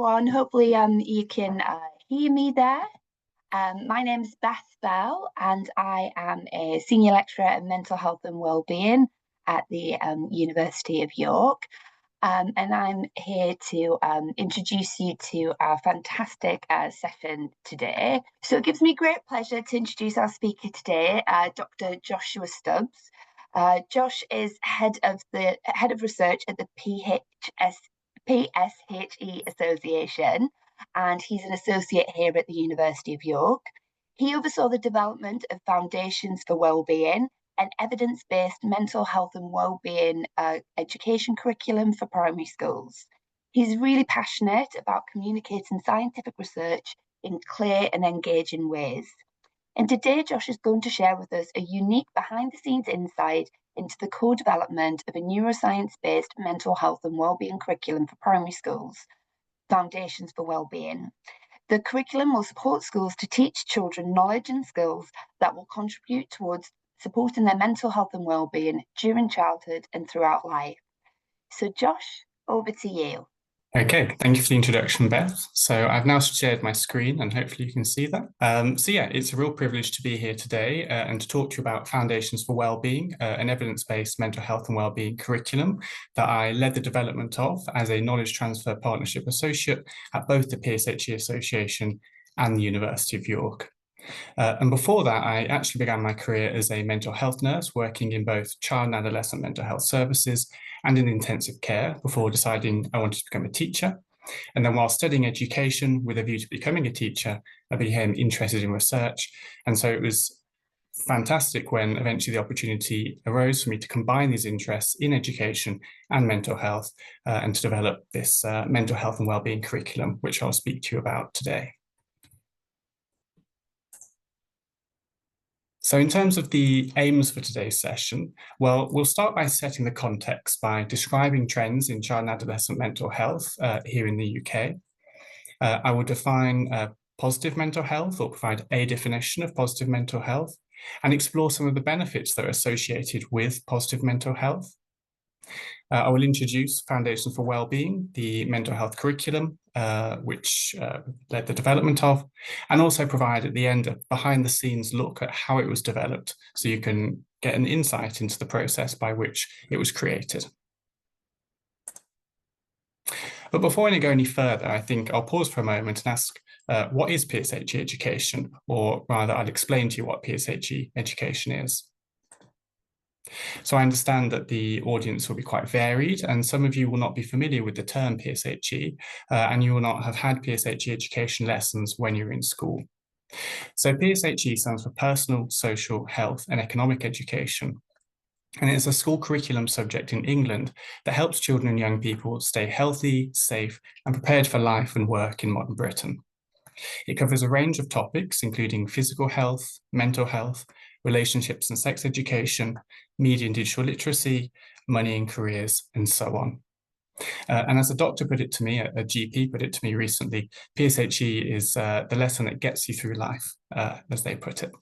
everyone. Hopefully you can hear me there. My name's Beth Bell and I am a senior lecturer in mental health and wellbeing at the University of York. And I'm here to introduce you to our fantastic session today. So it gives me great pleasure to introduce our speaker today, Dr. Joshua Stubbs. Josh is head of research at the PSHE Association, and he's an associate here at the University of York. He oversaw the development of Foundations for Wellbeing, an evidence-based mental health and wellbeing education curriculum for primary schools. He's really passionate about communicating scientific research in clear and engaging ways. And today, Josh is going to share with us a unique behind-the-scenes insight into the co-development of a neuroscience-based mental health and wellbeing curriculum for primary schools, Foundations for Wellbeing. The curriculum will support schools to teach children knowledge and skills that will contribute towards supporting their mental health and wellbeing during childhood and throughout life. So Josh, over to you. Okay, thank you for the introduction, Beth. So I've now shared my screen and hopefully you can see that. So yeah, it's a real privilege to be here today and to talk to you about Foundations for Wellbeing, an evidence-based mental health and wellbeing curriculum that I led the development of as a knowledge transfer partnership associate at both the PSHE Association and the University of York. And before that, I actually began my career as a mental health nurse, working in both child and adolescent mental health services and in intensive care before deciding I wanted to become a teacher. And then while studying education with a view to becoming a teacher, I became interested in research. And so it was fantastic when eventually the opportunity arose for me to combine these interests in education and mental health and to develop this mental health and wellbeing curriculum, which I'll speak to you about today. So in terms of the aims for today's session, well, we'll start by setting the context by describing trends in child and adolescent mental health here in the UK. I will define positive mental health, or provide a definition of positive mental health, and explore some of the benefits that are associated with positive mental health. I will introduce Foundations for Wellbeing, the mental health curriculum, which led the development of, and also provide at the end a behind-the-scenes look at how it was developed, so you can get an insight into the process by which it was created. But before I go any further, I think I'll pause for a moment and ask, what is PSHE education? Or rather, I'll explain to you what PSHE education is. So I understand that the audience will be quite varied, and some of you will not be familiar with the term PSHE, and you will not have had PSHE education lessons when you're in school. So PSHE stands for Personal, Social, Health and Economic Education, and it's a school curriculum subject in England that helps children and young people stay healthy, safe and prepared for life and work in modern Britain. It covers a range of topics, including physical health, mental health, relationships and sex education, media and digital literacy, money and careers, and so on. And as a doctor put it to me, a GP put it to me recently, PSHE is the lesson that gets you through life, as they put it.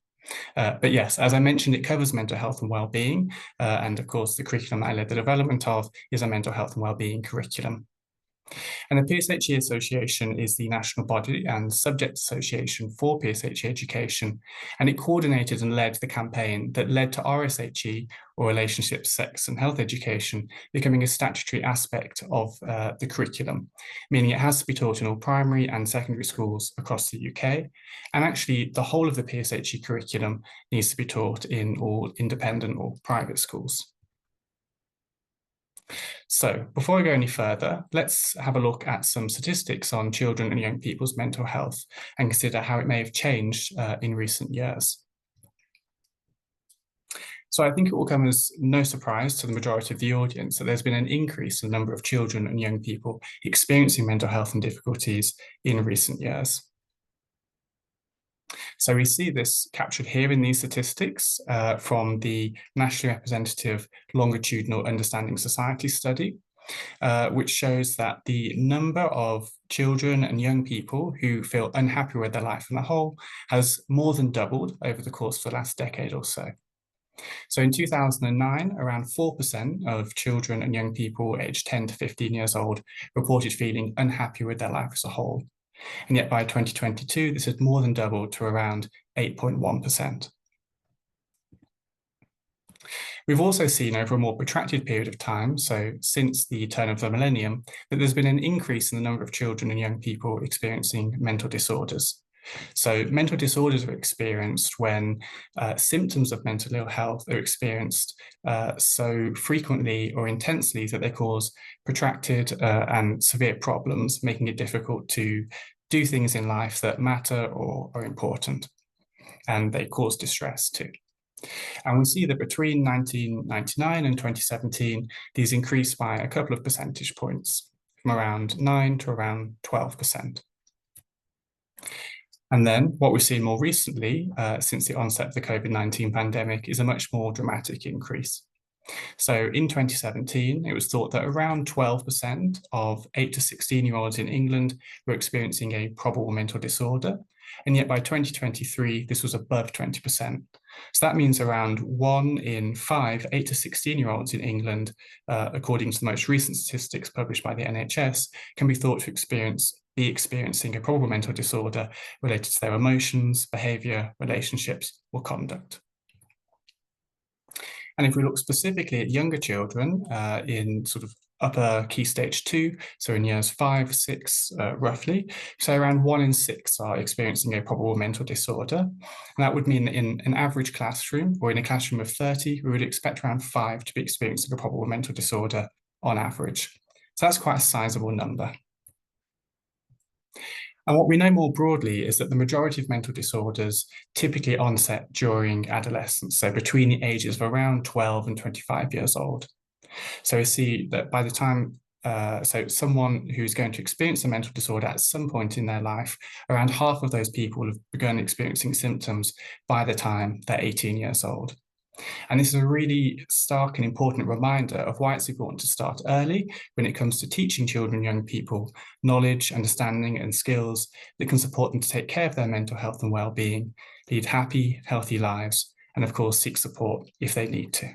But yes, as I mentioned, it covers mental health and wellbeing. And of course, the curriculum I led the development of is a mental health and wellbeing curriculum. And the PSHE Association is the national body and subject association for PSHE education, and it coordinated and led the campaign that led to RSHE, or Relationships, Sex and Health Education, becoming a statutory aspect of the curriculum, meaning it has to be taught in all primary and secondary schools across the UK, and actually the whole of the PSHE curriculum needs to be taught in all independent or private schools. So before I go any further, let's have a look at some statistics on children and young people's mental health and consider how it may have changed in recent years. So I think it will come as no surprise to the majority of the audience that there's been an increase in the number of children and young people experiencing mental health and difficulties in recent years. So we see this captured here in these statistics from the nationally representative longitudinal understanding society study, which shows that the number of children and young people who feel unhappy with their life on the whole has more than doubled over the course of the last decade or so. So in 2009, around 4% of children and young people aged 10 to 15 years old reported feeling unhappy with their life as a whole. And yet by 2022, this has more than doubled to around 8.1%. We've also seen over a more protracted period of time, so since the turn of the millennium, that there's been an increase in the number of children and young people experiencing mental disorders. So mental disorders are experienced when symptoms of mental ill health are experienced so frequently or intensely that they cause protracted and severe problems, making it difficult to do things in life that matter or are important. And they cause distress too. And we see that between 1999 and 2017, these increased by a couple of percentage points, from around 9 to around 12%. And then what we've seen more recently, since the onset of the COVID-19 pandemic, is a much more dramatic increase. So in 2017, it was thought that around 12% of 8 to 16-year-olds in England were experiencing a probable mental disorder. And yet by 2023, this was above 20%. So that means around 1 in 5 8 to 16-year-olds in England, according to the most recent statistics published by the NHS, can be thought to be experiencing a probable mental disorder related to their emotions, behaviour, relationships, or conduct. And if we look specifically at younger children in sort of upper key stage 2, so in years 5, 6, roughly, so around 1 in 6 are experiencing a probable mental disorder. And that would mean that in an average classroom, or in a classroom of 30, we would expect around 5 to be experiencing a probable mental disorder on average. So that's quite a sizable number. And what we know more broadly is that the majority of mental disorders typically onset during adolescence, so between the ages of around 12 and 25 years old. So we see that by the time, so someone who's going to experience a mental disorder at some point in their life, around half of those people have begun experiencing symptoms by the time they're 18 years old. And this is a really stark and important reminder of why it's important to start early when it comes to teaching children and young people knowledge, understanding, and skills that can support them to take care of their mental health and well-being, lead happy, healthy lives, and of course, seek support if they need to.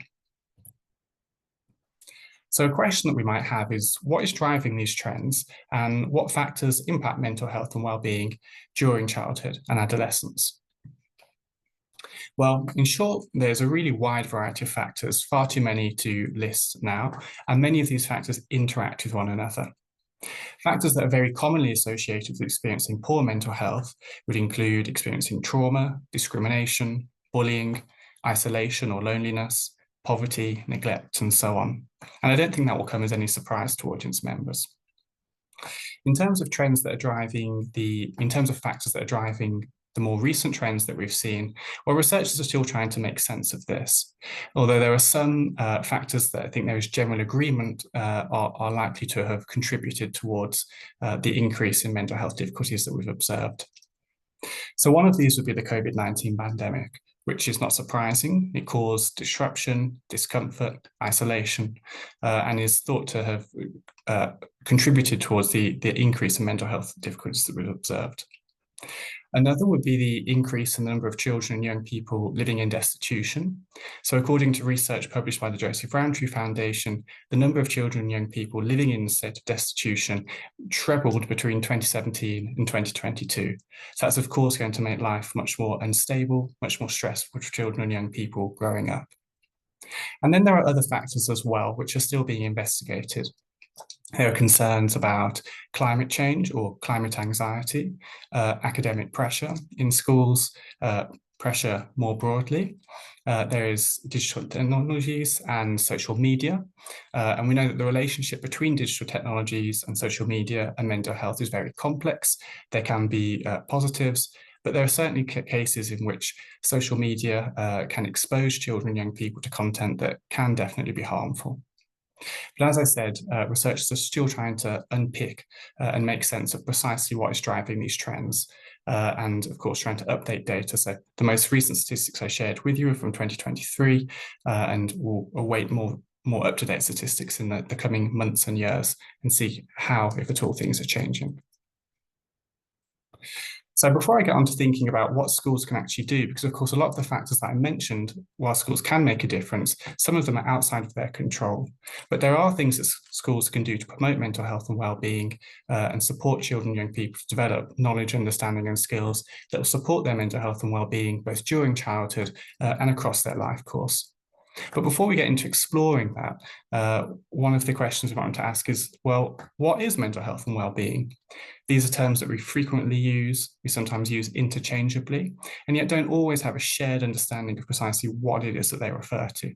So a question that we might have is, what is driving these trends and what factors impact mental health and well-being during childhood and adolescence? Well, in short, there's a really wide variety of factors, far too many to list now, and many of these factors interact with one another. Factors that are very commonly associated with experiencing poor mental health would include experiencing trauma, discrimination, bullying, isolation or loneliness, poverty, neglect, and so on. And I don't think that will come as any surprise to audience members. In terms of factors that are driving the more recent trends that we've seen, well, researchers are still trying to make sense of this. Although there are some factors that I think there is general agreement are likely to have contributed towards the increase in mental health difficulties that we've observed. So one of these would be the COVID-19 pandemic, which is not surprising. It caused disruption, discomfort, isolation, and is thought to have contributed towards the increase in mental health difficulties that we've observed. Another would be the increase in the number of children and young people living in destitution. So according to research published by the Joseph Rowntree Foundation, the number of children and young people living in a state of destitution trebled between 2017 and 2022. So that's of course going to make life much more unstable, much more stressful for children and young people growing up. And then there are other factors as well, which are still being investigated. There are concerns about climate change or climate anxiety, academic pressure in schools, pressure more broadly. There is digital technologies and social media. And we know that the relationship between digital technologies and social media and mental health is very complex. There can be positives, but there are certainly cases in which social media can expose children and young people to content that can definitely be harmful. But as I said, researchers are still trying to unpick and make sense of precisely what is driving these trends, and of course trying to update data. So the most recent statistics I shared with you are from 2023, and we'll await more up-to-date statistics in the coming months and years and see how, if at all, things are changing. So before I get on to thinking about what schools can actually do, because of course, a lot of the factors that I mentioned, while schools can make a difference, some of them are outside of their control. But there are things that schools can do to promote mental health and well-being and support children and young people to develop knowledge, understanding and skills that will support their mental health and well-being, both during childhood and across their life course. But before we get into exploring that, one of the questions we want to ask is, well, what is mental health and well-being? These are terms that we frequently use, we sometimes use interchangeably, and yet don't always have a shared understanding of precisely what it is that they refer to.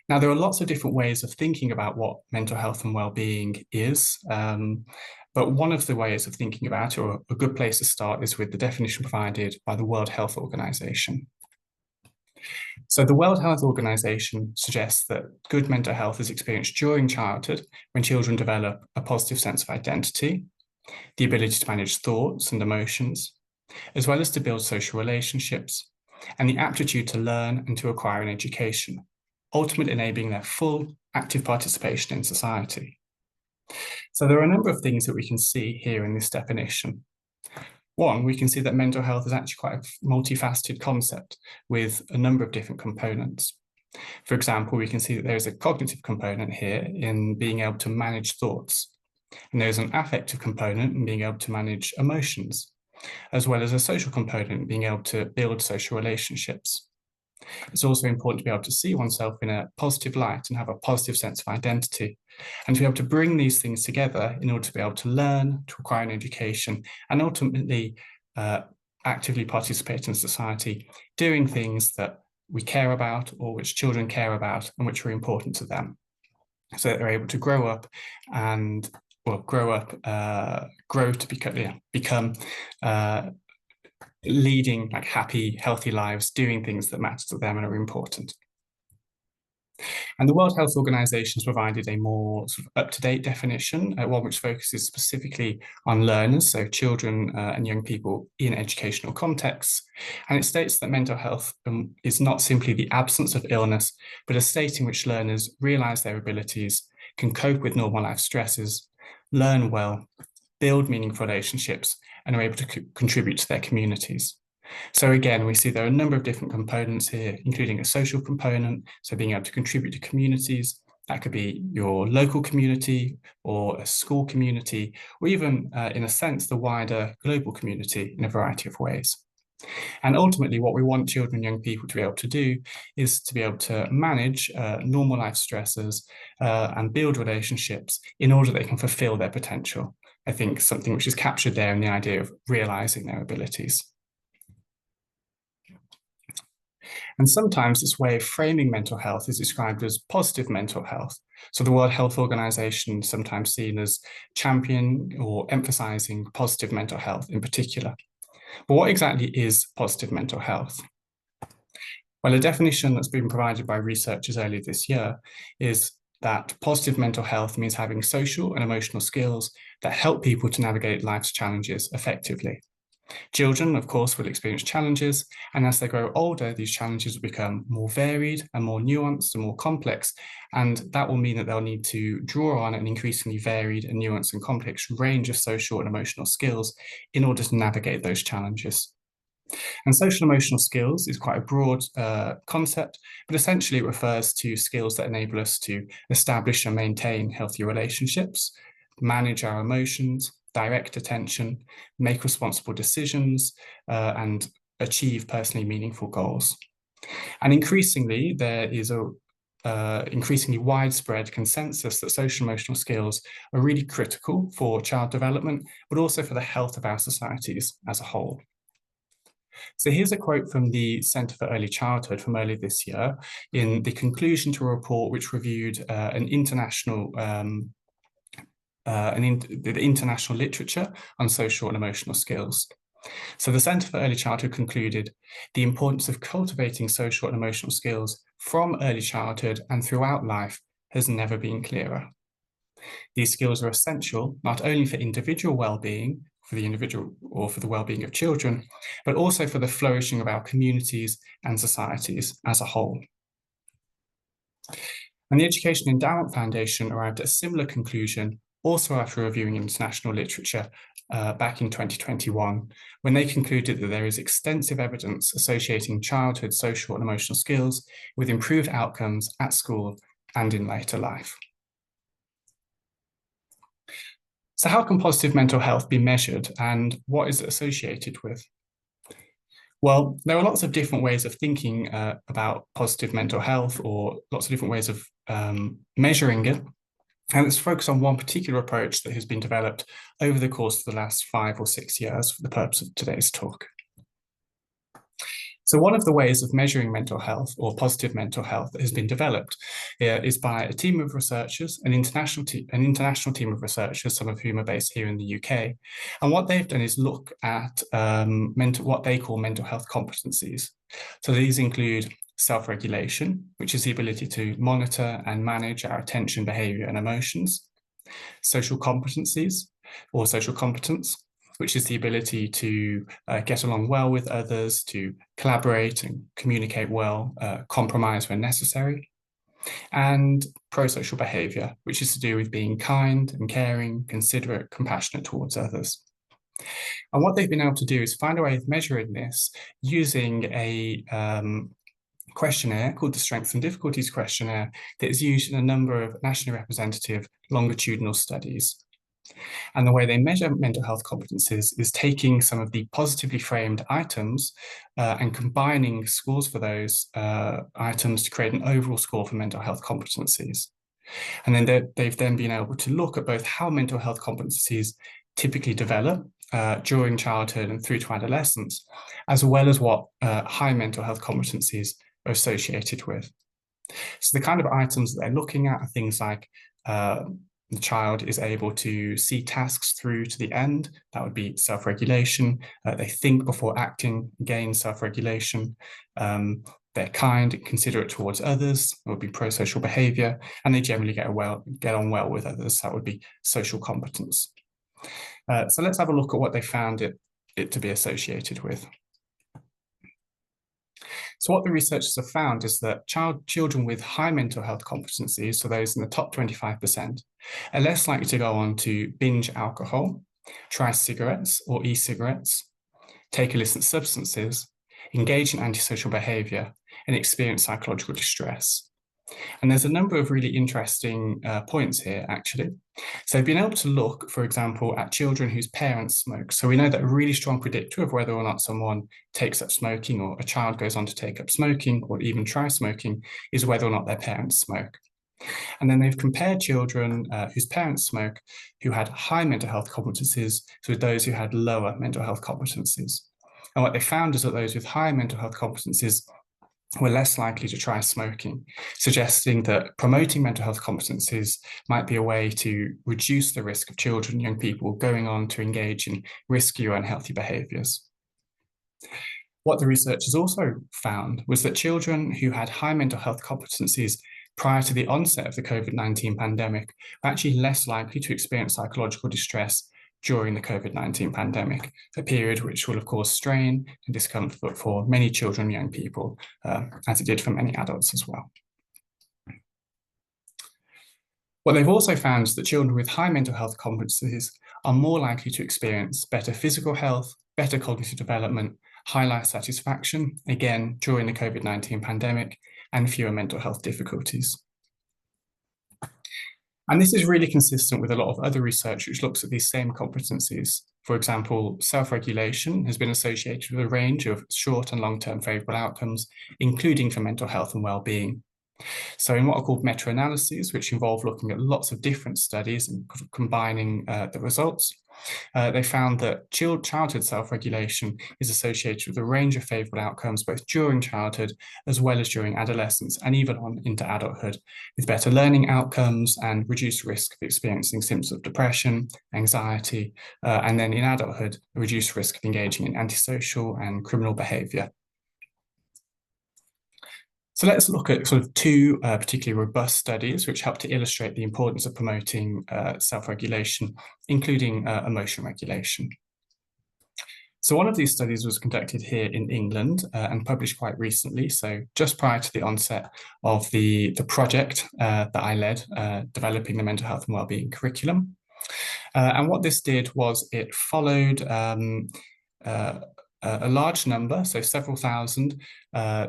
Now, there are lots of different ways of thinking about what mental health and well-being is, but one of the ways of thinking about it, or a good place to start, is with the definition provided by the World Health Organization. So the World Health Organization suggests that good mental health is experienced during childhood when children develop a positive sense of identity, the ability to manage thoughts and emotions, as well as to build social relationships, and the aptitude to learn and to acquire an education, ultimately enabling their full active participation in society. So there are a number of things that we can see here in this definition. One, we can see that mental health is actually quite a multifaceted concept with a number of different components. For example, we can see that there's a cognitive component here in being able to manage thoughts, and there's an affective component in being able to manage emotions, as well as a social component, being able to build social relationships. It's also important to be able to see oneself in a positive light and have a positive sense of identity, and to be able to bring these things together in order to be able to learn, to acquire an education, and ultimately actively participate in society, doing things that we care about or which children care about and which are important to them, so that they're able to grow up and grow to become leading like happy, healthy lives, doing things that matter to them and are important. And the World Health Organization has provided a more sort of up-to-date definition, one which focuses specifically on learners, so children and young people in educational contexts. And it states that mental health is not simply the absence of illness, but a state in which learners realize their abilities, can cope with normal life stresses, learn well, build meaningful relationships, and are able to contribute to their communities. So again, we see there are a number of different components here, including a social component, so being able to contribute to communities. That could be your local community or a school community, or even, in a sense, the wider global community in a variety of ways. And ultimately, what we want children and young people to be able to do is to be able to manage normal life stresses and build relationships in order that they can fulfill their potential. I think something which is captured there in the idea of realizing their abilities. And sometimes this way of framing mental health is described as positive mental health. So the World Health Organization is sometimes seen as championing or emphasizing positive mental health in particular. But what exactly is positive mental health? Well, a definition that's been provided by researchers earlier this year is that positive mental health means having social and emotional skills that help people to navigate life's challenges effectively. Children, of course, will experience challenges, and as they grow older, these challenges will become more varied and more nuanced and more complex, and that will mean that they'll need to draw on an increasingly varied and nuanced and complex range of social and emotional skills in order to navigate those challenges. And social emotional skills is quite a broad concept, but essentially it refers to skills that enable us to establish and maintain healthy relationships, manage our emotions, direct attention, make responsible decisions, and achieve personally meaningful goals. And increasingly, there is a increasingly widespread consensus that social emotional skills are really critical for child development, but also for the health of our societies as a whole. So here's a quote from the Centre for Early Childhood from earlier this year in the conclusion to a report which reviewed the international literature on social and emotional skills. So the Centre for Early Childhood concluded the importance of cultivating social and emotional skills from early childhood and throughout life has never been clearer. These skills are essential not only for individual well-being, for the individual or for the well-being of children, but also for the flourishing of our communities and societies as a whole. And the Education Endowment Foundation arrived at a similar conclusion also after reviewing international literature back in 2021, when they concluded that there is extensive evidence associating childhood social and emotional skills with improved outcomes at school and in later life. So how can positive mental health be measured, and what is it associated with? Well, there are lots of different ways of thinking about positive mental health, or lots of different ways of measuring it. And let's focus on one particular approach that has been developed over the course of the last 5 or 6 years for the purpose of today's talk. So one of the ways of measuring mental health, or positive mental health, that has been developed is by a team of researchers, an international team of researchers, some of whom are based here in the UK. And what they've done is look at what they call mental health competencies. So these include self-regulation, which is the ability to monitor and manage our attention, behavior, and emotions; social competencies, or social competence, which is the ability to get along well with others, to collaborate and communicate well, compromise when necessary; and pro-social behavior, which is to do with being kind and caring, considerate, compassionate towards others. And what they've been able to do is find a way of measuring this using a questionnaire called the Strengths and Difficulties Questionnaire that is used in a number of nationally representative longitudinal studies. And the way they measure mental health competencies is taking some of the positively framed items and combining scores for those items to create an overall score for mental health competencies. And then they've then been able to look at both how mental health competencies typically develop during childhood and through to adolescence, as well as what high mental health competencies are associated with. So the kind of items that they're looking at are things like the child is able to see tasks through to the end. That would be self-regulation. They think before acting, again, self-regulation. They're kind and considerate towards others. That would be pro-social behavior. And they generally get on well with others. That would be social competence. So let's have a look at what they found it to be associated with. So what the researchers have found is that children with high mental health competencies, so those in the top 25%, are less likely to go on to binge alcohol, try cigarettes or e-cigarettes, take illicit substances, engage in antisocial behavior, and experience psychological distress. And there's a number of really interesting points here, actually. So they've been able to look, for example, at children whose parents smoke. So we know that a really strong predictor of whether or not someone takes up smoking, or a child goes on to take up smoking or even try smoking, is whether or not their parents smoke. And then they've compared children whose parents smoke, who had high mental health competencies, with those who had lower mental health competencies. And what they found is that those with high mental health competencies were less likely to try smoking, suggesting that promoting mental health competencies might be a way to reduce the risk of children and young people going on to engage in risky or unhealthy behaviours. What the researchers also found was that children who had high mental health competencies prior to the onset of the COVID-19 pandemic were actually less likely to experience psychological distress during the COVID-19 pandemic, a period which will, of course, strain and discomfort for many children and young people, as it did for many adults as well. What they've also found is that children with high mental health competencies are more likely to experience better physical health, better cognitive development, high life satisfaction, again, during the COVID-19 pandemic, and fewer mental health difficulties. And this is really consistent with a lot of other research which looks at these same competencies. For example, self-regulation has been associated with a range of short and long-term favourable outcomes, including for mental health and well-being. So in what are called meta-analyses, which involve looking at lots of different studies and combining the results, they found that childhood self-regulation is associated with a range of favourable outcomes, both during childhood as well as during adolescence, and even on into adulthood, with better learning outcomes and reduced risk of experiencing symptoms of depression, anxiety, and then in adulthood, a reduced risk of engaging in antisocial and criminal behaviour. So let's look at sort of two particularly robust studies which help to illustrate the importance of promoting self-regulation, including emotion regulation. So one of these studies was conducted here in England and published quite recently, so just prior to the onset of the project that I led, developing the mental health and wellbeing curriculum. And what this did was it followed a large number, so several thousand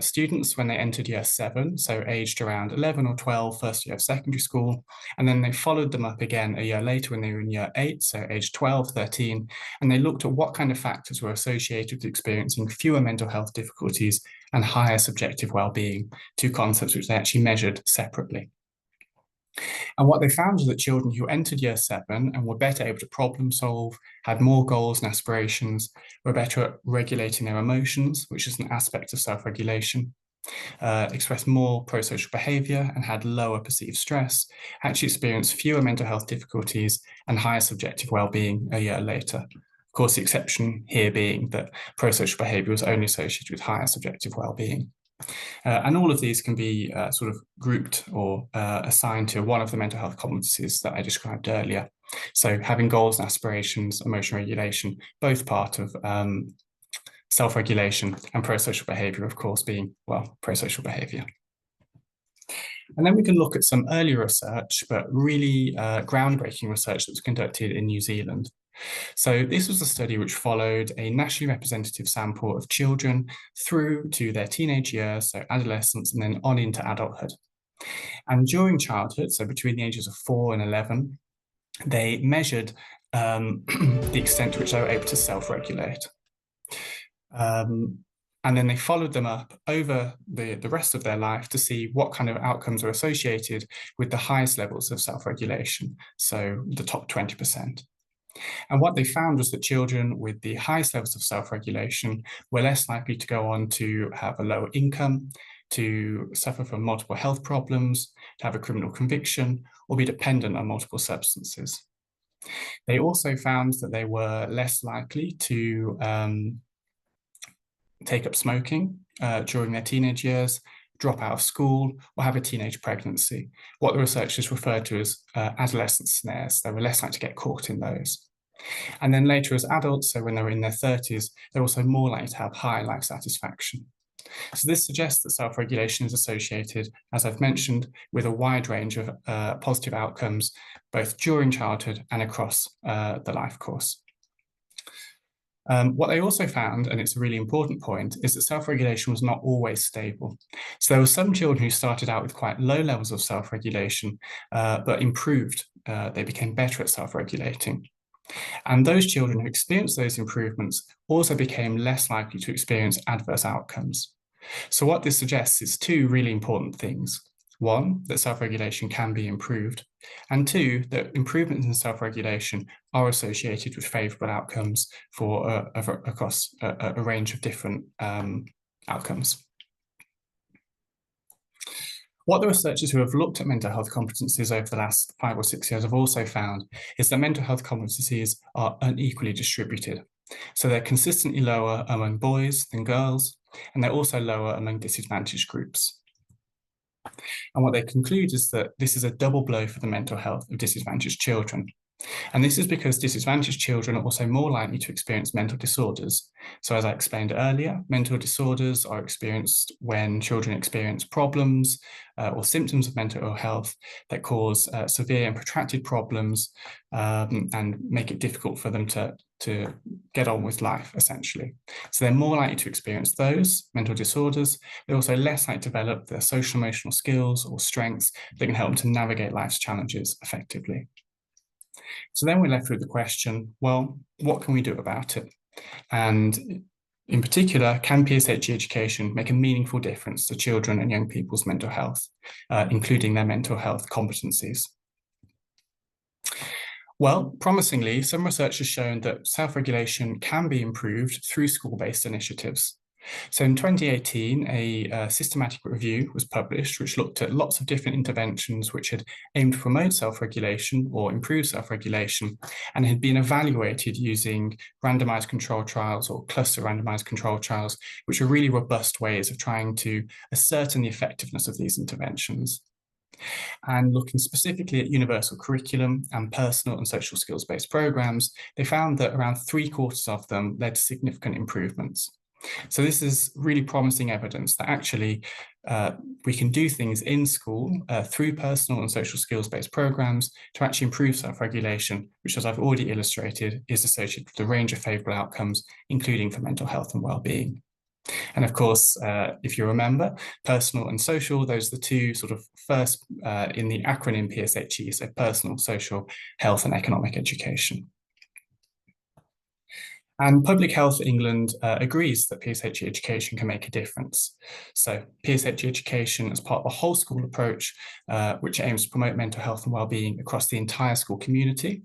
students when they entered year 7, so aged around 11 or 12, first year of secondary school. And then they followed them up again a year later when they were in year 8, so aged 12, 13. And they looked at what kind of factors were associated with experiencing fewer mental health difficulties and higher subjective well-being, two concepts which they actually measured separately. And what they found was that children who entered year 7 and were better able to problem solve, had more goals and aspirations, were better at regulating their emotions, which is an aspect of self-regulation, expressed more pro-social behavior and had lower perceived stress, actually experienced fewer mental health difficulties and higher subjective well-being a year later. Of course, the exception here being that pro-social behavior was only associated with higher subjective well-being. And all of these can be sort of grouped or assigned to one of the mental health competencies that I described earlier. So having goals and aspirations, emotional regulation, both part of self-regulation, and pro-social behavior, of course, being, well, pro-social behavior. And then we can look at some earlier research, but really groundbreaking research that was conducted in New Zealand. So this was a study which followed a nationally representative sample of children through to their teenage years, so adolescence, and then on into adulthood. And during childhood, so between the ages of 4 and 11, they measured the extent to which they were able to self-regulate. And then they followed them up over the rest of their life to see what kind of outcomes were associated with the highest levels of self-regulation, so the top 20%. And what they found was that children with the highest levels of self-regulation were less likely to go on to have a lower income, to suffer from multiple health problems, to have a criminal conviction, or be dependent on multiple substances. They also found that they were less likely to take up smoking during their teenage years, drop out of school, or have a teenage pregnancy, what the researchers referred to as adolescent snares. They were less likely to get caught in those. And then later as adults, so when they were in their 30s, they're also more likely to have high life satisfaction. So this suggests that self-regulation is associated, as I've mentioned, with a wide range of positive outcomes, both during childhood and across the life course. What they also found, and it's a really important point, is that self-regulation was not always stable. So there were some children who started out with quite low levels of self-regulation, but improved. They became better at self-regulating. And those children who experienced those improvements also became less likely to experience adverse outcomes. So what this suggests is two really important things. One, that self-regulation can be improved, and two, that improvements in self-regulation are associated with favourable outcomes for across a range of different outcomes. What the researchers who have looked at mental health competencies over the last 5 or 6 years have also found is that mental health competencies are unequally distributed. So they're consistently lower among boys than girls, and they're also lower among disadvantaged groups. And what they conclude is that this is a double blow for the mental health of disadvantaged children. And this is because disadvantaged children are also more likely to experience mental disorders. So as I explained earlier, mental disorders are experienced when children experience problems or symptoms of mental ill health that cause severe and protracted problems and make it difficult for them to get on with life, essentially. So they're more likely to experience those mental disorders. They're also less likely to develop their social emotional skills or strengths that can help them to navigate life's challenges effectively. So then we're left with the question, well, what can we do about it? And in particular, can PSHE education make a meaningful difference to children and young people's mental health, including their mental health competencies? Well, promisingly, some research has shown that self-regulation can be improved through school-based initiatives. So in 2018, a systematic review was published, which looked at lots of different interventions which had aimed to promote self-regulation or improve self-regulation, and had been evaluated using randomized control trials or cluster randomized control trials, which are really robust ways of trying to ascertain the effectiveness of these interventions. And looking specifically at universal curriculum and personal and social skills-based programs, they found that around 3/4 of them led to significant improvements. So this is really promising evidence that actually we can do things in school through personal and social skills-based programs to actually improve self-regulation, which, as I've already illustrated, is associated with a range of favourable outcomes, including for mental health and well-being. And of course, if you remember, personal and social, those are the two sort of first in the acronym PSHE, so personal, social, health and economic education. And Public Health England agrees that PSHE education can make a difference. So PSHE education as part of a whole school approach, which aims to promote mental health and well-being across the entire school community,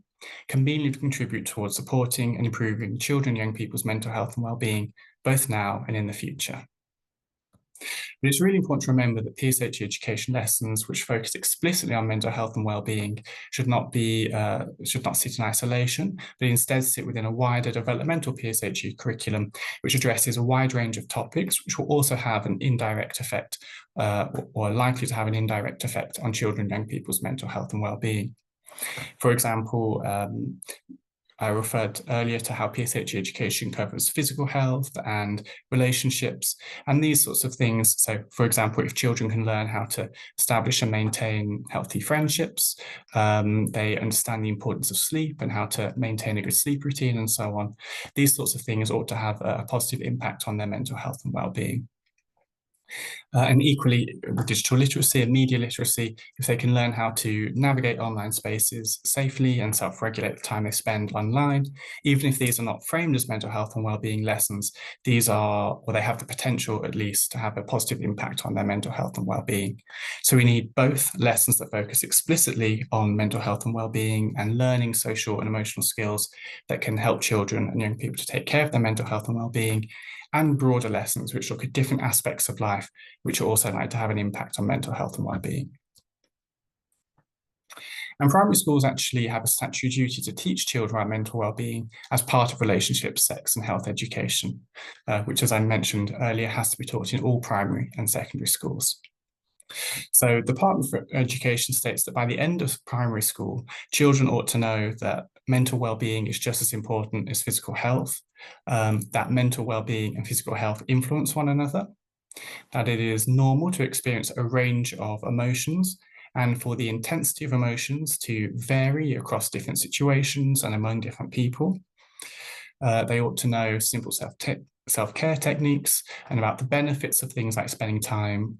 can meaningfully contribute towards supporting and improving children and young people's mental health and well-being, both now and in the future. But it's really important to remember that PSHE education lessons, which focus explicitly on mental health and well-being, should not sit in isolation, but instead sit within a wider developmental PSHE curriculum, which addresses a wide range of topics, which will also have an indirect effect, or likely to have an indirect effect on children and young people's mental health and well-being. For example, I referred earlier to how PSHE education covers physical health and relationships and these sorts of things. So, for example, if children can learn how to establish and maintain healthy friendships, they understand the importance of sleep and how to maintain a good sleep routine and so on. These sorts of things ought to have a positive impact on their mental health and well-being. And equally, with digital literacy and media literacy, if they can learn how to navigate online spaces safely and self-regulate the time they spend online, even if these are not framed as mental health and well-being lessons, these are, or they have the potential at least to have a positive impact on their mental health and well-being. So we need both lessons that focus explicitly on mental health and well-being and learning social and emotional skills that can help children and young people to take care of their mental health and well-being, and broader lessons which look at different aspects of life, which are also likely to have an impact on mental health and well-being. And primary schools actually have a statutory duty to teach children about mental well-being as part of relationships, sex and health education, which, as I mentioned earlier, has to be taught in all primary and secondary schools. So the Department for Education states that by the end of primary school, children ought to know that mental well-being is just as important as physical health, that mental well-being and physical health influence one another, that it is normal to experience a range of emotions and for the intensity of emotions to vary across different situations and among different people. They ought to know simple self-care techniques and about the benefits of things like spending time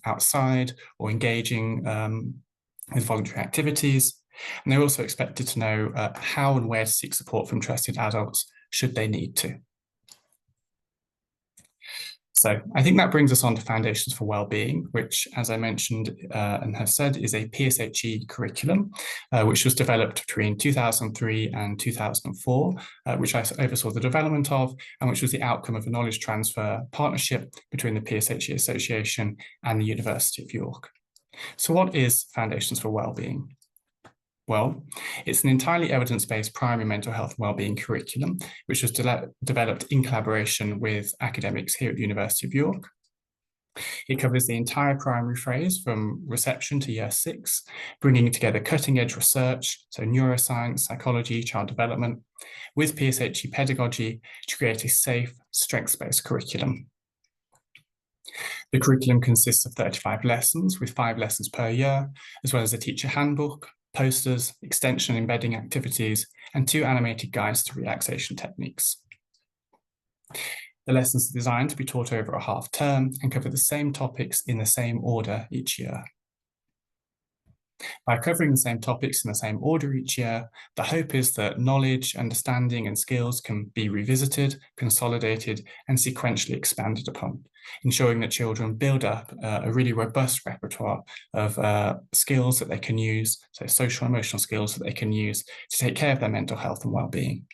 outside or engaging with voluntary activities. And they're also expected to know how and where to seek support from trusted adults should they need to. So I think that brings us on to Foundations for Wellbeing, which, as I mentioned and have said, is a PSHE curriculum, which was developed between 2003 and 2004, which I oversaw the development of, and which was the outcome of a knowledge transfer partnership between the PSHE Association and the University of York. So what is Foundations for Wellbeing? Well, it's an entirely evidence-based primary mental health and wellbeing curriculum, which was developed in collaboration with academics here at the University of York. It covers the entire primary phase from reception to year 6, bringing together cutting-edge research, so neuroscience, psychology, child development, with PSHE pedagogy to create a safe, strengths-based curriculum. The curriculum consists of 35 lessons, with 5 lessons per year, as well as a teacher handbook, posters, extension and embedding activities, and 2 animated guides to relaxation techniques. The lessons are designed to be taught over a half term and cover the same topics in the same order each year. By covering the same topics in the same order each year, the hope is that knowledge, understanding, and skills can be revisited, consolidated, and sequentially expanded upon, ensuring that children build up a really robust repertoire of skills that they can use, so social and emotional skills that they can use to take care of their mental health and well-being.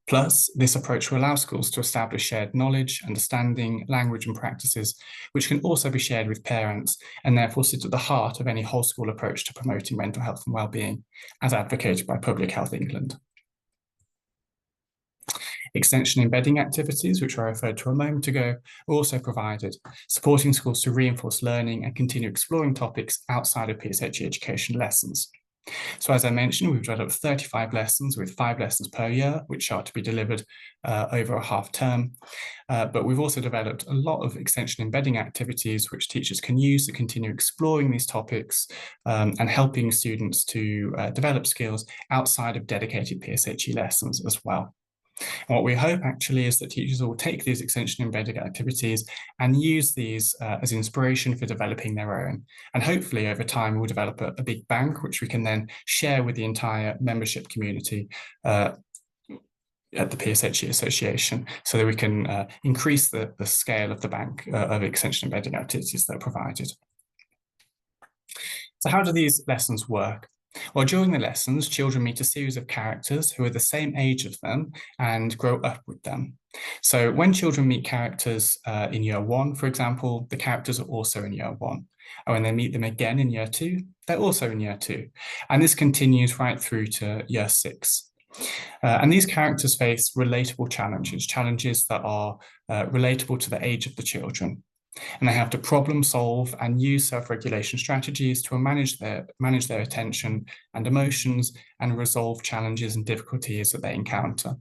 Plus, this approach will allow schools to establish shared knowledge, understanding, language and practices, which can also be shared with parents and therefore sit at the heart of any whole school approach to promoting mental health and well-being, as advocated by Public Health England. Extension embedding activities, which I referred to a moment ago, are also provided, supporting schools to reinforce learning and continue exploring topics outside of PSHE education lessons. So as I mentioned, we've developed 35 lessons with 5 lessons per year, which are to be delivered over a half term. But we've also developed a lot of extension embedding activities which teachers can use to continue exploring these topics and helping students to develop skills outside of dedicated PSHE lessons as well. And what we hope actually is that teachers will take these extension embedded activities and use these as inspiration for developing their own. And hopefully over time we'll develop a big bank which we can then share with the entire membership community at the PSHE Association, so that we can increase the scale of the bank of extension embedding activities that are provided. So how do these lessons work? Well, during the lessons, children meet a series of characters who are the same age as them and grow up with them. So when children meet characters in year 1, for example, the characters are also in year 1. And when they meet them again in year 2, they're also in year 2. And this continues right through to year 6. And these characters face relatable challenges that are relatable to the age of the children. And they have to problem solve and use self-regulation strategies to manage their attention and emotions and resolve challenges and difficulties that they encounter.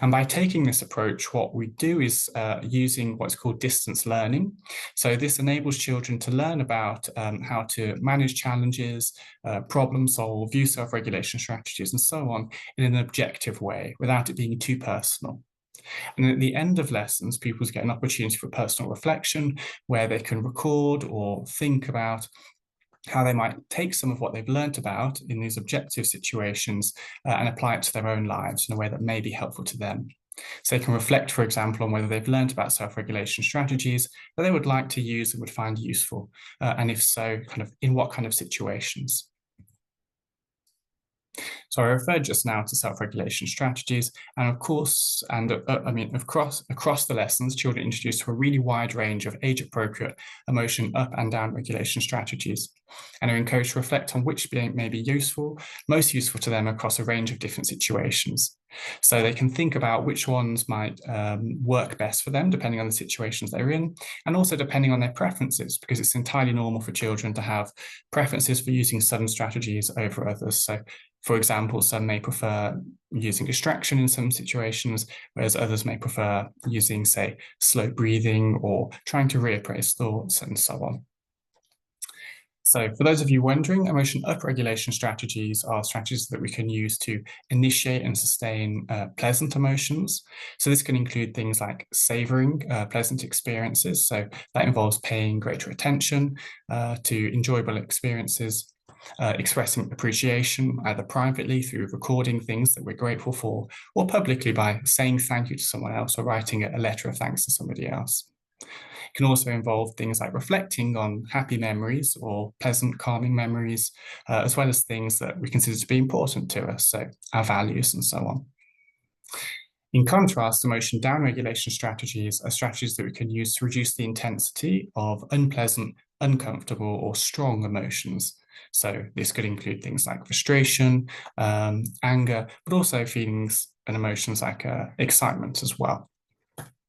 And by taking this approach, what we do is using what's called distance learning. So this enables children to learn about how to manage challenges, problem solve, use self-regulation strategies, and so on in an objective way without it being too personal. And at the end of lessons, pupils get an opportunity for personal reflection where they can record or think about how they might take some of what they've learnt about in these objective situations and apply it to their own lives in a way that may be helpful to them. So they can reflect, for example, on whether they've learnt about self-regulation strategies that they would like to use and would find useful, and if so, kind of in what kind of situations. So I referred just now to self-regulation strategies, and of course, across the lessons, children are introduced to a really wide range of age-appropriate emotion up and down regulation strategies, and are encouraged to reflect on which may be most useful to them across a range of different situations. So they can think about which ones might work best for them, depending on the situations they're in, and also depending on their preferences, because it's entirely normal for children to have preferences for using some strategies over others. So, for example, some may prefer using distraction in some situations, whereas others may prefer using, say, slow breathing or trying to reappraise thoughts and so on. So for those of you wondering, emotion upregulation strategies are strategies that we can use to initiate and sustain pleasant emotions. So this can include things like savoring pleasant experiences. So that involves paying greater attention to enjoyable experiences, expressing appreciation either privately through recording things that we're grateful for, or publicly by saying thank you to someone else or writing a letter of thanks to somebody else. It can also involve things like reflecting on happy memories or pleasant, calming memories, as well as things that we consider to be important to us, so our values and so on. In contrast, emotion downregulation strategies are strategies that we can use to reduce the intensity of unpleasant, uncomfortable, or strong emotions. So this could include things like frustration, anger, but also feelings and emotions like excitement as well.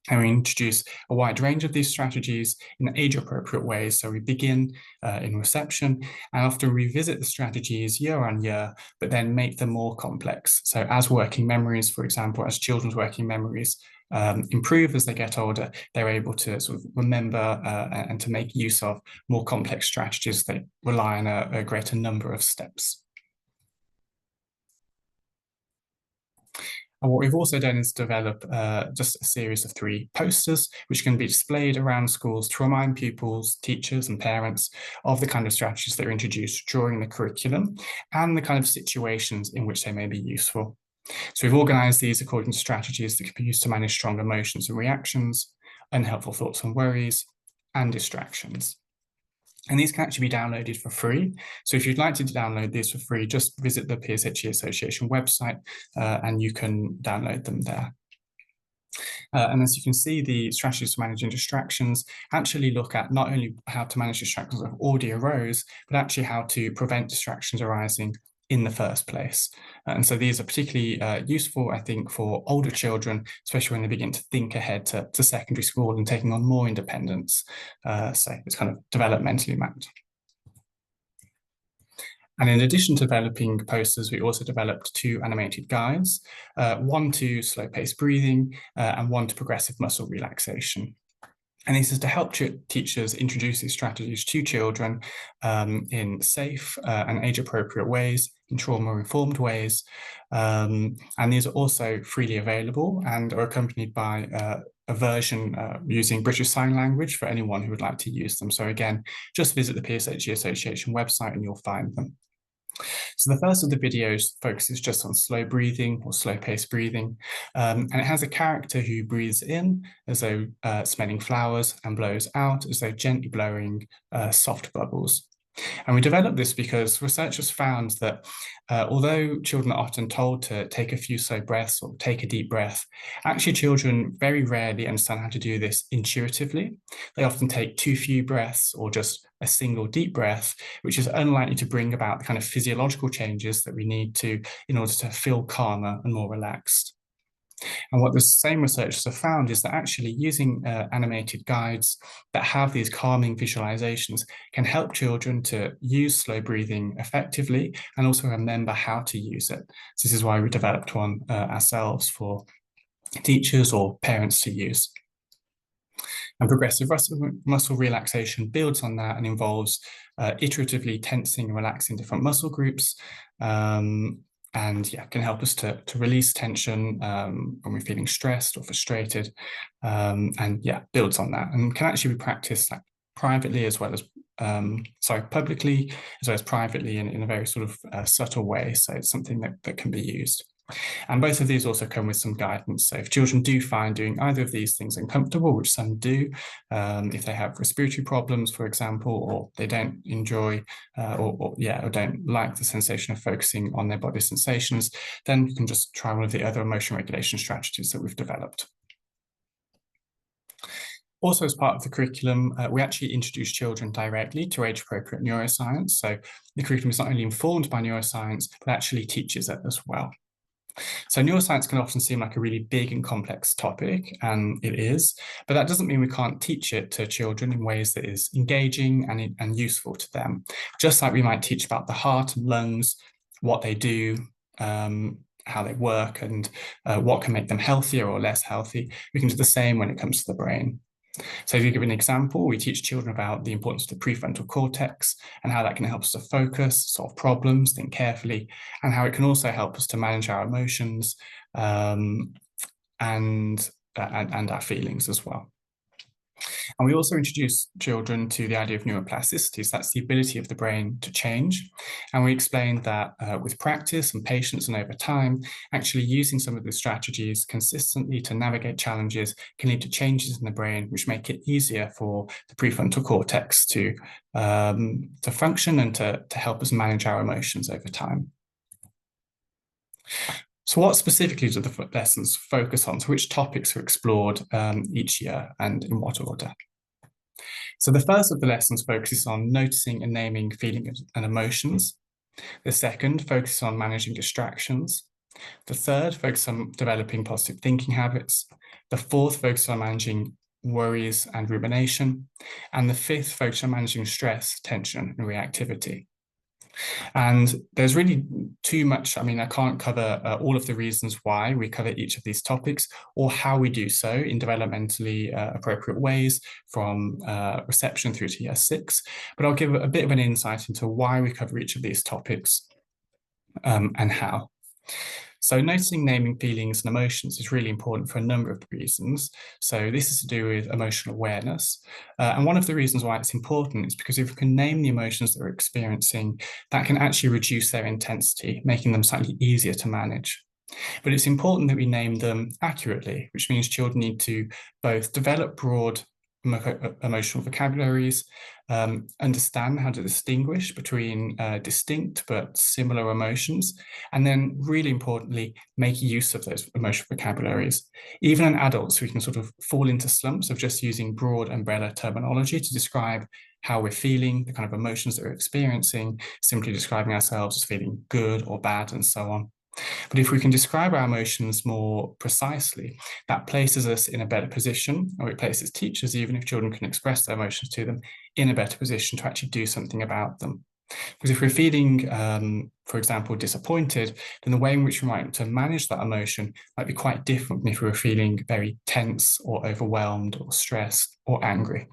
And we introduce a wide range of these strategies in age-appropriate ways. So we begin in reception and often revisit the strategies year on year, but then make them more complex. So as working memories, for example, as children's working memories improve as they get older, they're able to sort of remember and to make use of more complex strategies that rely on a greater number of steps. And what we've also done is develop just a series of 3 posters, which can be displayed around schools to remind pupils, teachers, and parents of the kind of strategies that are introduced during the curriculum and the kind of situations in which they may be useful. So we've organised these according to strategies that can be used to manage strong emotions and reactions, unhelpful thoughts and worries, and distractions. And these can actually be downloaded for free. So if you'd like to download these for free, just visit the PSHE Association website and you can download them there. And as you can see, the strategies for managing distractions actually look at not only how to manage distractions that already arose, but actually how to prevent distractions arising in the first place. And so these are particularly useful, I think, for older children, especially when they begin to think ahead to secondary school and taking on more independence. So it's kind of developmentally mapped. And in addition to developing posters, we also developed 2 animated guides, one to slow-paced breathing and one to progressive muscle relaxation. And this is to help teachers introduce these strategies to children in safe and age-appropriate ways, in trauma-informed ways. And these are also freely available and are accompanied by a version using British Sign Language for anyone who would like to use them. So again, just visit the PSHE Association website and you'll find them. So the first of the videos focuses just on slow breathing or slow-paced breathing, and it has a character who breathes in as though smelling flowers and blows out as though gently blowing soft bubbles. And we developed this because researchers found that although children are often told to take a few slow breaths or take a deep breath, actually children very rarely understand how to do this intuitively. They often take too few breaths or just a single deep breath, which is unlikely to bring about the kind of physiological changes that we need to in order to feel calmer and more relaxed. And what the same researchers have found is that actually using animated guides that have these calming visualizations can help children to use slow breathing effectively and also remember how to use it. So this is why we developed one ourselves for teachers or parents to use. And progressive muscle relaxation builds on that and involves iteratively tensing and relaxing different muscle groups. And yeah, can help us to release tension when we're feeling stressed or frustrated, and yeah, builds on that and can actually be practiced like privately as well as publicly as well as privately in a very sort of subtle way. So it's something that can be used. And both of these also come with some guidance. So if children do find doing either of these things uncomfortable, which some do, if they have respiratory problems, for example, or they don't enjoy or don't like the sensation of focusing on their body sensations, then you can just try one of the other emotion regulation strategies that we've developed. Also, as part of the curriculum, we actually introduce children directly to age-appropriate neuroscience. So the curriculum is not only informed by neuroscience, but actually teaches it as well. So neuroscience can often seem like a really big and complex topic, and it is, but that doesn't mean we can't teach it to children in ways that is engaging and useful to them. Just like we might teach about the heart and lungs, what they do, how they work, and what can make them healthier or less healthy, we can do the same when it comes to the brain. So to give an example, we teach children about the importance of the prefrontal cortex and how that can help us to focus, solve problems, think carefully, and how it can also help us to manage our emotions and our feelings as well. And we also introduce children to the idea of neuroplasticity. So that's the ability of the brain to change. And we explained that with practice and patience and over time, actually using some of the strategies consistently to navigate challenges can lead to changes in the brain, which make it easier for the prefrontal cortex to function and to help us manage our emotions over time. So what specifically do the lessons focus on? So which topics are explored each year and in what order? So the first of the lessons focuses on noticing and naming feelings and emotions. The second focuses on managing distractions. The third focuses on developing positive thinking habits. The fourth focuses on managing worries and rumination. And the fifth focuses on managing stress, tension, and reactivity. And there's really too much. I mean, I can't cover all of the reasons why we cover each of these topics or how we do so in developmentally appropriate ways from reception through to year 6. But I'll give a bit of an insight into why we cover each of these topics and how. So noticing, naming feelings and emotions is really important for a number of reasons. So this is to do with emotional awareness. And one of the reasons why it's important is because if we can name the emotions that we're experiencing, that can actually reduce their intensity, making them slightly easier to manage. But it's important that we name them accurately, which means children need to both develop broad emotional vocabularies, understand how to distinguish between distinct but similar emotions, and then really importantly, make use of those emotional vocabularies. Even in adults, we can sort of fall into slumps of just using broad umbrella terminology to describe how we're feeling, the kind of emotions that we're experiencing, simply describing ourselves as feeling good or bad and so on. But if we can describe our emotions more precisely, that places us in a better position, or it places teachers, even if children can express their emotions to them, in a better position to actually do something about them. Because if we're feeling, for example, disappointed, then the way in which we might to manage that emotion might be quite different than if we were feeling very tense or overwhelmed or stressed or angry.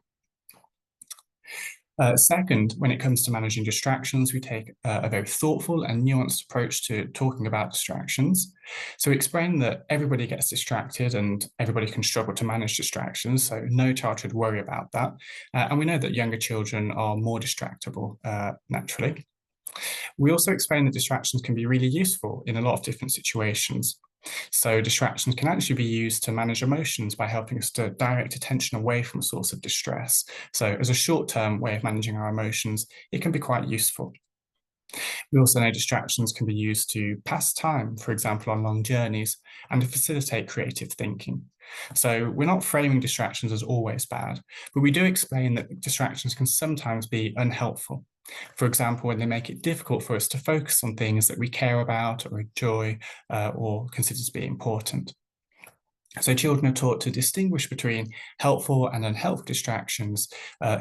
Second, when it comes to managing distractions, we take a very thoughtful and nuanced approach to talking about distractions. So we explain that everybody gets distracted and everybody can struggle to manage distractions, so no child should worry about that. And we know that younger children are more distractible naturally. We also explain that distractions can be really useful in a lot of different situations. So distractions can actually be used to manage emotions by helping us to direct attention away from a source of distress. So as a short-term way of managing our emotions, it can be quite useful. We also know distractions can be used to pass time, for example, on long journeys, and to facilitate creative thinking. So we're not framing distractions as always bad, but we do explain that distractions can sometimes be unhelpful. For example, when they make it difficult for us to focus on things that we care about or enjoy or consider to be important. So children are taught to distinguish between helpful and unhelpful distractions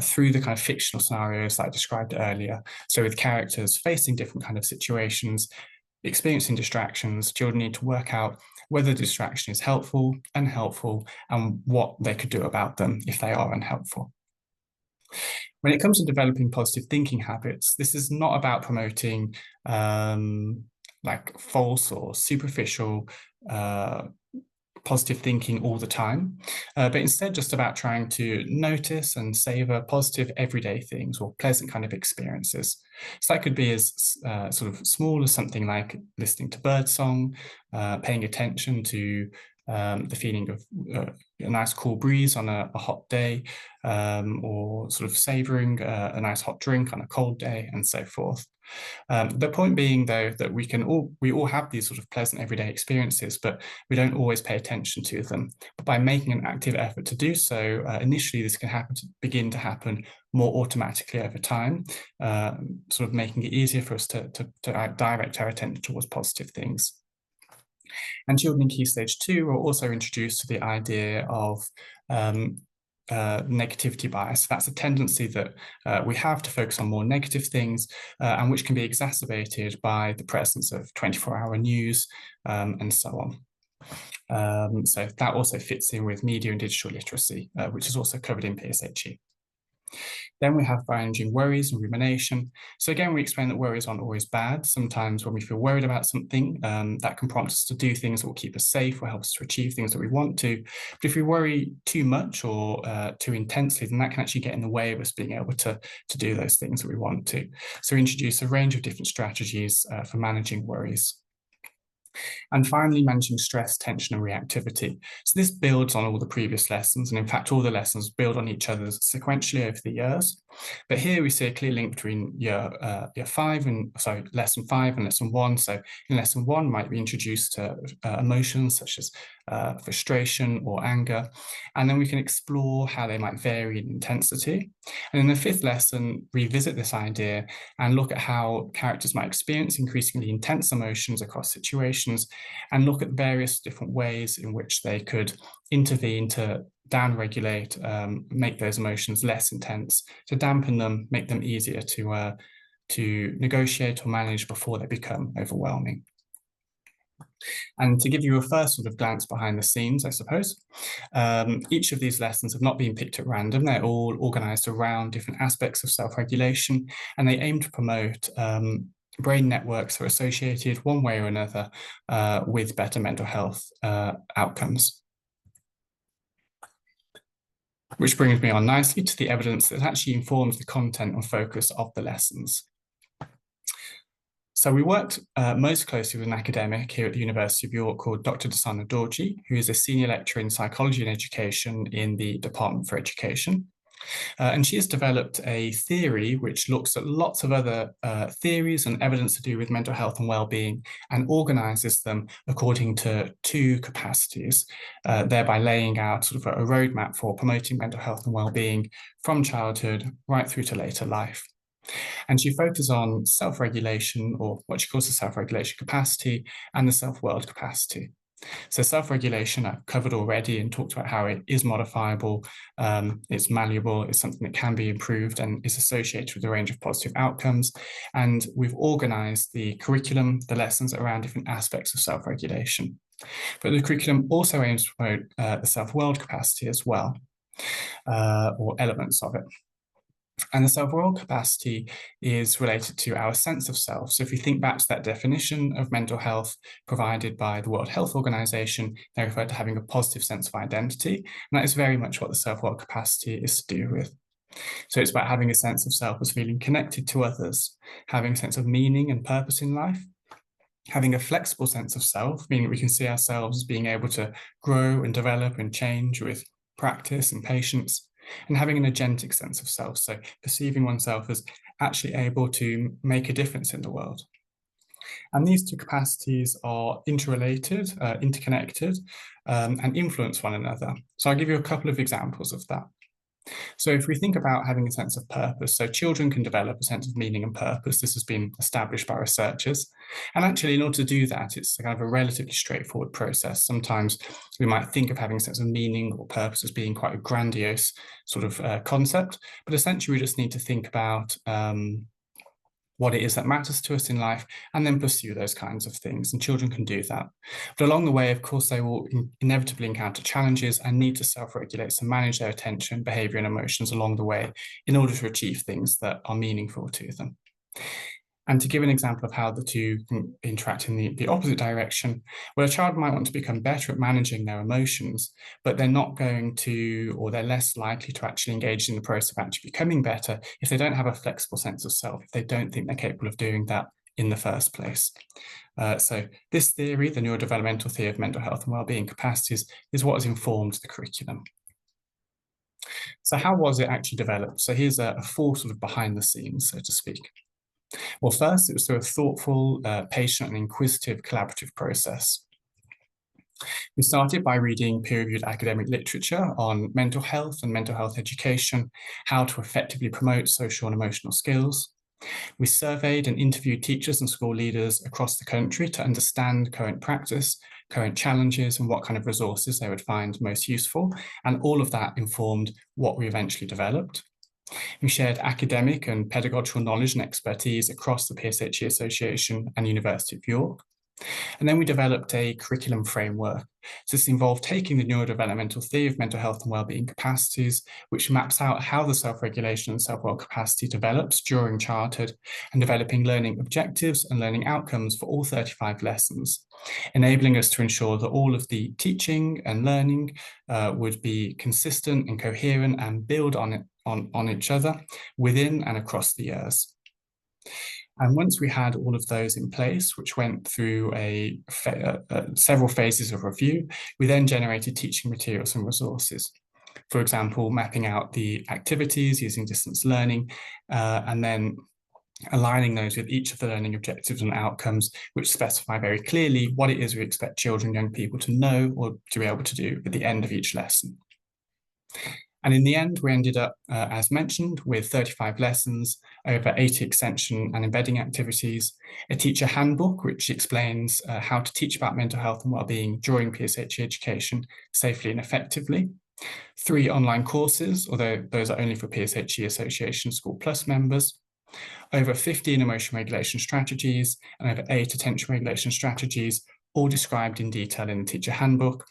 through the kind of fictional scenarios that I described earlier. So with characters facing different kind of situations, experiencing distractions, children need to work out whether the distraction is helpful, unhelpful, and what they could do about them if they are unhelpful. When it comes to developing positive thinking habits, this is not about promoting like false or superficial positive thinking all the time, but instead just about trying to notice and savor positive everyday things or pleasant kind of experiences. So that could be as sort of small as something like listening to birdsong, paying attention to the feeling of a nice cool breeze on a hot day, or sort of savoring a nice hot drink on a cold day, and so forth. The point being, though, that we all have these sort of pleasant everyday experiences, but we don't always pay attention to them. But by making an active effort to do so, initially this can begin to happen more automatically over time, sort of making it easier for us to direct our attention towards positive things. And children in Key Stage 2 are also introduced to the idea of negativity bias. That's a tendency that we have to focus on more negative things, and which can be exacerbated by the presence of 24-hour news and so on. So that also fits in with media and digital literacy, which is also covered in PSHE. Then we have managing worries and rumination. So again, we explain that worries aren't always bad. Sometimes when we feel worried about something, that can prompt us to do things that will keep us safe or help us to achieve things that we want to. But if we worry too much or too intensely, then that can actually get in the way of us being able to do those things that we want to. So we introduce a range of different strategies for managing worries. And finally, managing stress, tension, and reactivity. So this builds on all the previous lessons, and in fact, all the lessons build on each other sequentially over the years. But here we see a clear link between lesson 5 and lesson 1. So in lesson 1 might be introduced to emotions such as frustration or anger, and then we can explore how they might vary in intensity. And in the 5th lesson, revisit this idea and look at how characters might experience increasingly intense emotions across situations, and look at various different ways in which they could intervene to downregulate, make those emotions less intense, to dampen them, make them easier to negotiate or manage before they become overwhelming. And to give you a first sort of glance behind the scenes, I suppose, each of these lessons have not been picked at random. They're all organized around different aspects of self-regulation, and they aim to promote brain networks that are associated one way or another with better mental health outcomes. Which brings me on nicely to the evidence that actually informs the content and focus of the lessons. So we worked most closely with an academic here at the University of York called Dr. Dasana Dorji, who is a senior lecturer in psychology and education in the Department for Education. And she has developed a theory which looks at lots of other theories and evidence to do with mental health and well-being, and organizes them according to 2 capacities, thereby laying out sort of a roadmap for promoting mental health and well-being from childhood right through to later life. And she focuses on self-regulation, or what she calls the self-regulation capacity, and the self-world capacity. So self-regulation I've covered already and talked about how it is modifiable, it's malleable, it's something that can be improved and is associated with a range of positive outcomes. And we've organised the curriculum, the lessons around different aspects of self-regulation. But the curriculum also aims to promote the self-world capacity as well, or elements of it. And the self-world capacity is related to our sense of self. So if you think back to that definition of mental health provided by the World Health Organization, they refer to having a positive sense of identity. And that is very much what the self-world capacity is to do with. So it's about having a sense of self as feeling connected to others, having a sense of meaning and purpose in life, having a flexible sense of self, meaning we can see ourselves as being able to grow and develop and change with practice and patience, and having an agentic sense of self, so perceiving oneself as actually able to make a difference in the world. And these two capacities are interrelated, interconnected, and influence one another. So I'll give you a couple of examples of that. So if we think about having a sense of purpose, so children can develop a sense of meaning and purpose. This has been established by researchers. And actually, in order to do that, it's kind of a relatively straightforward process. Sometimes we might think of having a sense of meaning or purpose as being quite a grandiose sort of concept, but essentially we just need to think about what it is that matters to us in life, and then pursue those kinds of things. And children can do that. But along the way, of course, they will inevitably encounter challenges and need to self-regulate to manage their attention, behavior, and emotions along the way in order to achieve things that are meaningful to them. And to give an example of how the two can interact in the opposite direction, well, a child might want to become better at managing their emotions, but they're not going to, or they're less likely to actually engage in the process of actually becoming better if they don't have a flexible sense of self, if they don't think they're capable of doing that in the first place. So this theory, the neurodevelopmental theory of mental health and wellbeing capacities, is what has informed the curriculum. So how was it actually developed? So here's a full sort of behind the scenes, so to speak. Well, first, it was through a thoughtful, patient, and inquisitive collaborative process. We started by reading peer-reviewed academic literature on mental health and mental health education, how to effectively promote social and emotional skills. We surveyed and interviewed teachers and school leaders across the country to understand current practice, current challenges, and what kind of resources they would find most useful. And all of that informed what we eventually developed. We shared academic and pedagogical knowledge and expertise across the PSHE Association and University of York. And then we developed a curriculum framework. So this involved taking the neurodevelopmental theory of mental health and wellbeing capacities, which maps out how the self-regulation and self-world capacity develops during childhood, and developing learning objectives and learning outcomes for all 35 lessons, enabling us to ensure that all of the teaching and learning would be consistent and coherent and build on each other within and across the years. And once we had all of those in place, which went through several phases of review, we then generated teaching materials and resources. For example, mapping out the activities using distance learning, and then aligning those with each of the learning objectives and outcomes, which specify very clearly what it is we expect children and young people to know or to be able to do at the end of each lesson. And in the end, we ended up, as mentioned, with 35 lessons, over 80 extension and embedding activities, a teacher handbook, which explains how to teach about mental health and wellbeing during PSHE education safely and effectively, 3 online courses, although those are only for PSHE Association School Plus members, over 15 emotion regulation strategies, and over 8 attention regulation strategies, all described in detail in the teacher handbook,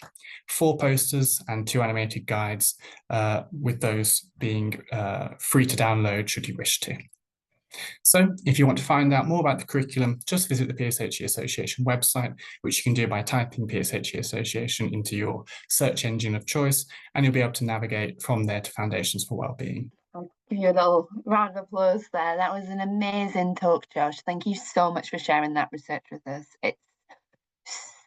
4 posters and 2 animated guides, with those being free to download should you wish to. So if you want to find out more about the curriculum, just visit the PSHE Association website, which you can do by typing PSHE Association into your search engine of choice, and you'll be able to navigate from there to Foundations for Wellbeing. I'll give you a little round of applause there. That was an amazing talk, Josh. Thank you so much for sharing that research with us. It's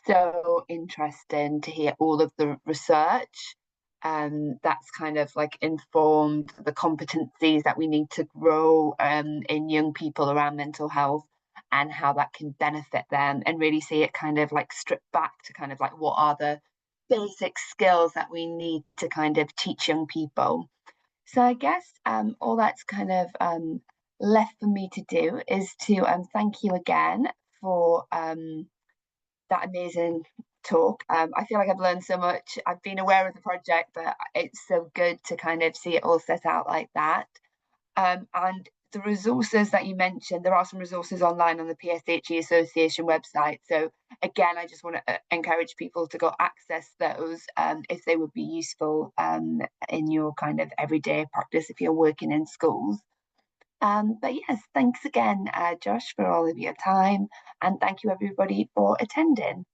so interesting to hear all of the research that's kind of like informed the competencies that we need to grow in young people around mental health, and how that can benefit them, and really see it kind of like stripped back to kind of like what are the basic skills that we need to kind of teach young people. So I guess all that's kind of left for me to do is to thank you again for that amazing talk. I feel like I've learned so much. I've been aware of the project, but it's so good to kind of see it all set out like that. And the resources that you mentioned, there are some resources online on the PSHE Association website. So again, I just want to encourage people to go access those if they would be useful in your kind of everyday practice if you're working in schools. But yes, thanks again, Josh, for all of your time. And thank you, everybody, for attending.